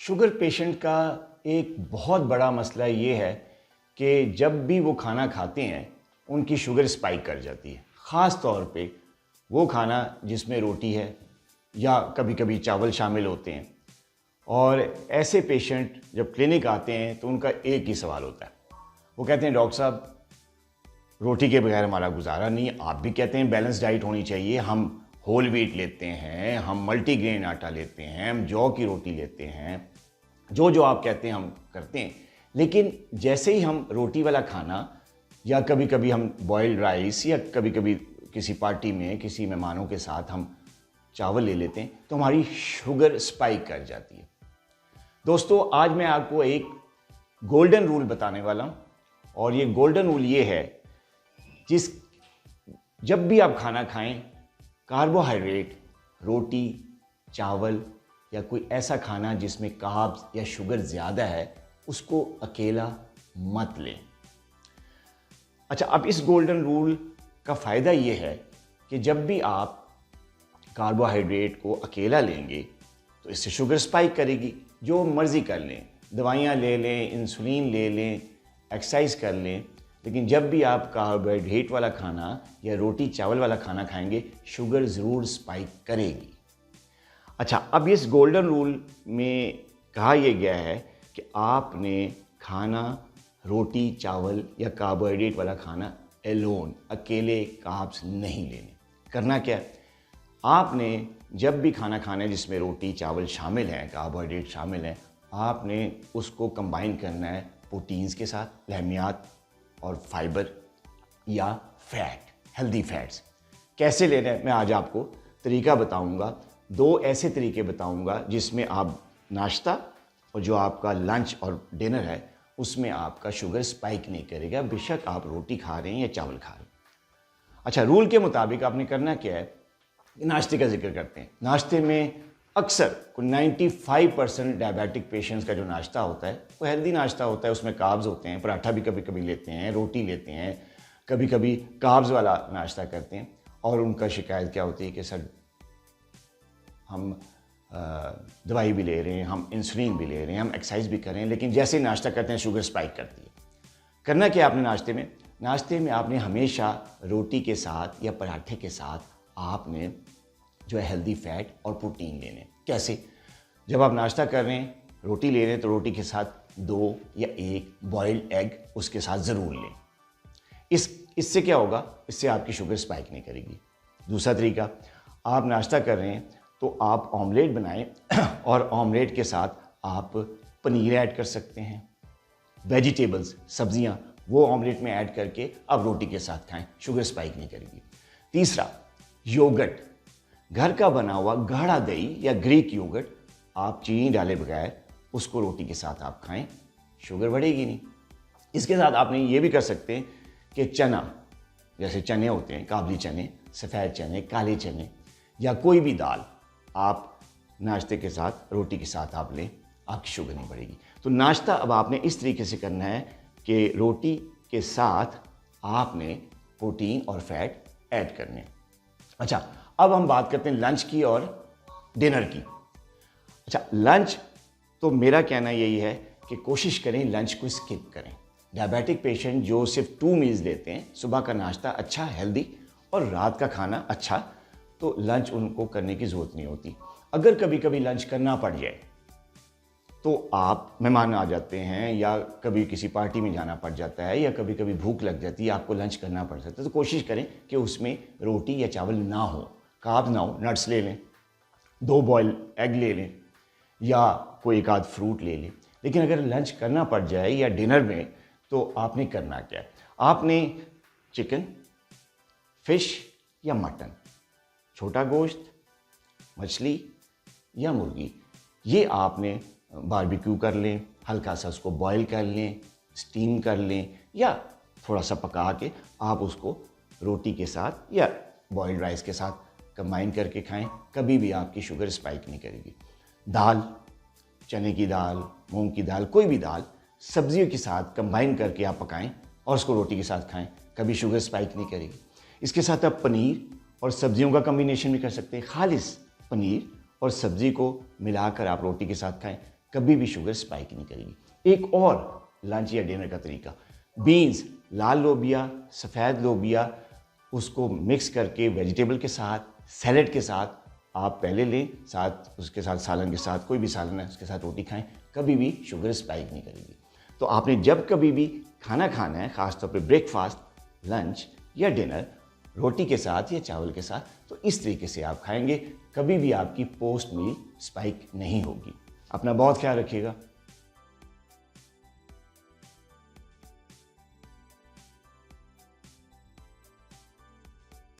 Sugar patient का एक बहुत बड़ा मसला ये है कि जब भी वो खाना खाते हैं उनकी शुगर स्पाइक कर जाती है। ख़ास तौर पे वो खाना जिसमें रोटी है या कभी कभी चावल शामिल होते हैं। और ऐसे पेशेंट जब क्लिनिक आते हैं तो उनका एक ही सवाल होता है, वो कहते हैं डॉक्टर साहब रोटी के बगैर हमारा गुजारा नहीं। आप भी कहते हैं बैलेंस डाइट होनी चाहिए, हम होल व्हीट लेते हैं, हम मल्टीग्रेन आटा लेते हैं, हम जौ की रोटी लेते हैं, जो जो आप कहते हैं हम करते हैं। लेकिन जैसे ही हम रोटी वाला खाना या कभी कभी हम बॉइल्ड राइस या कभी कभी किसी पार्टी में किसी मेहमानों के साथ हम चावल ले लेते हैं तो हमारी शुगर स्पाइक कर जाती है। दोस्तों, आज मैं आपको एक गोल्डन रूल बताने वाला हूं और ये गोल्डन रूल ये है, जब भी आप खाना खाएं कार्बोहाइड्रेट, रोटी, चावल या कोई ऐसा खाना जिसमें कार्ब्स या शुगर ज़्यादा है उसको अकेला मत लें। अच्छा, अब इस गोल्डन रूल का फ़ायदा ये है कि जब भी आप कार्बोहाइड्रेट को अकेला लेंगे तो इससे शुगर स्पाइक करेगी। जो मर्ज़ी कर लें, दवाइयाँ ले लें, इंसुलिन ले लें, एक्सरसाइज कर लें, लेकिन जब भी आप कार्बोहाइड्रेट वाला खाना या रोटी चावल वाला खाना खाएंगे शुगर ज़रूर स्पाइक करेगी। अच्छा, अब इस गोल्डन रूल में कहा यह गया है कि आपने खाना रोटी चावल या कार्बोहाइड्रेट वाला खाना एलोन, अकेले कार्ब्स नहीं लेने। करना क्या है, आपने जब भी खाना खाना है जिसमें रोटी चावल शामिल हैं, कार्बोहाइड्रेट शामिल हैं, आपने उसको कंबाइन करना है प्रोटीन्स के साथ, लहमियात और फाइबर या फैट, हेल्दी फैट्स। कैसे लेना है मैं आज आपको तरीका बताऊंगा। दो ऐसे तरीके बताऊंगा जिसमें आप नाश्ता और जो आपका लंच और डिनर है उसमें आपका शुगर स्पाइक नहीं करेगा, बेशक आप रोटी खा रहे हैं या चावल खा रहे हैं। अच्छा, रूल के मुताबिक आपने करना क्या है, नाश्ते का जिक्र करते हैं। नाश्ते में अक्सर 95% डायबिटिक पेशेंट्स का जो नाश्ता होता है वो हेल्दी नाश्ता होता है, उसमें कार्ब्स होते हैं, पराठा भी कभी कभी लेते हैं, रोटी लेते हैं, कभी कभी कार्ब्स वाला नाश्ता करते हैं। और उनका शिकायत क्या होती है कि सर हम दवाई भी ले रहे हैं, हम इंसुलिन भी ले रहे हैं, हम एक्सरसाइज भी कर रहे हैं, लेकिन जैसे ही नाश्ता करते हैं शुगर स्पाइक करती है। करना क्या आपने नाश्ते में आपने हमेशा रोटी के साथ या पराठे के साथ आपने जो है हेल्दी फैट और प्रोटीन लेने। कैसे, जब आप नाश्ता कर रहे हैं रोटी ले रहे हैं तो रोटी के साथ 2 या 1 बॉइल्ड एग उसके साथ ज़रूर लें। इससे क्या होगा, इससे आपकी शुगर स्पाइक नहीं करेगी। दूसरा तरीका, आप नाश्ता कर रहे हैं तो आप ऑमलेट बनाएं और ऑमलेट के साथ आप पनीर ऐड कर सकते हैं, वेजिटेबल्स, सब्जियां, वो ऑमलेट में ऐड करके आप रोटी के साथ खाएं, शुगर स्पाइक नहीं करेगी। तीसरा, योगर्ट, घर का बना हुआ गाढ़ा दही या ग्रीक योगर्ट, आप चीनी डाले बगैर उसको रोटी के साथ आप खाएं, शुगर बढ़ेगी नहीं। इसके साथ आपने ये भी कर सकते हैं कि चना, जैसे चने होते हैं, काबली चने, सफ़ेद चने, काले चने या कोई भी दाल, आप नाश्ते के साथ रोटी के साथ आप लें, आपकी शुगर नहीं बढ़ेगी। तो नाश्ता अब आपने इस तरीके से करना है कि रोटी के साथ आपने प्रोटीन और फैट ऐड करने। अच्छा, अब हम बात करते हैं लंच की और डिनर की। अच्छा, लंच तो मेरा कहना यही है कि कोशिश करें लंच को स्किप करें। डायबिटिक पेशेंट जो सिर्फ 2 मील्स लेते हैं, सुबह का नाश्ता अच्छा हेल्दी और रात का खाना अच्छा, तो लंच उनको करने की ज़रूरत नहीं होती। अगर कभी कभी लंच करना पड़ जाए तो आप, मेहमान आ जाते हैं या कभी किसी पार्टी में जाना पड़ जाता है या कभी कभी भूख लग जाती है, आपको लंच करना पड़ जाता है, तो कोशिश करें कि उसमें रोटी या चावल ना हो, कार्ब्स ना हो, नट्स ले लें, 2 बॉयल एग ले लें या कोई एक आध फ्रूट ले लें। लेकिन अगर लंच करना पड़ जाए या डिनर में तो आपने करना क्या है, आपने चिकन, फिश या मटन, छोटा गोश्त, मछली या मुर्गी, ये आपने बारबेक्यू कर लें, हल्का सा उसको बॉईल कर लें, स्टीम कर लें या थोड़ा सा पका के आप उसको रोटी के साथ या बॉइल्ड राइस के साथ कंबाइन करके खाएं, कभी भी आपकी शुगर स्पाइक नहीं करेगी। दाल, चने की दाल, मूंग की दाल, कोई भी दाल सब्जियों के साथ कंबाइन करके आप पकाएं और उसको रोटी के साथ खाएं, कभी शुगर स्पाइक नहीं करेगी। इसके साथ आप पनीर और सब्जियों का कॉम्बिनेशन भी कर सकते हैं, खालिस पनीर और सब्जी को मिलाकर आप रोटी के साथ खाएं, कभी भी शुगर स्पाइक नहीं करेगी। एक और लंच या डिनर का तरीका, बीन्स, लाल लोबिया, सफ़ेद लोबिया, उसको मिक्स करके वेजिटेबल के साथ, सैलड के साथ आप पहले लें, साथ उसके साथ सालन के साथ, कोई भी सालन है उसके साथ रोटी खाएं, कभी भी शुगर स्पाइक नहीं करेगी। तो आपने जब कभी भी खाना खाना है, ख़ासतौर पे ब्रेकफास्ट, लंच या डिनर, रोटी के साथ या चावल के साथ, तो इस तरीके से आप खाएंगे, कभी भी आपकी पोस्ट मील स्पाइक नहीं होगी। अपना बहुत ख्याल रखिएगा।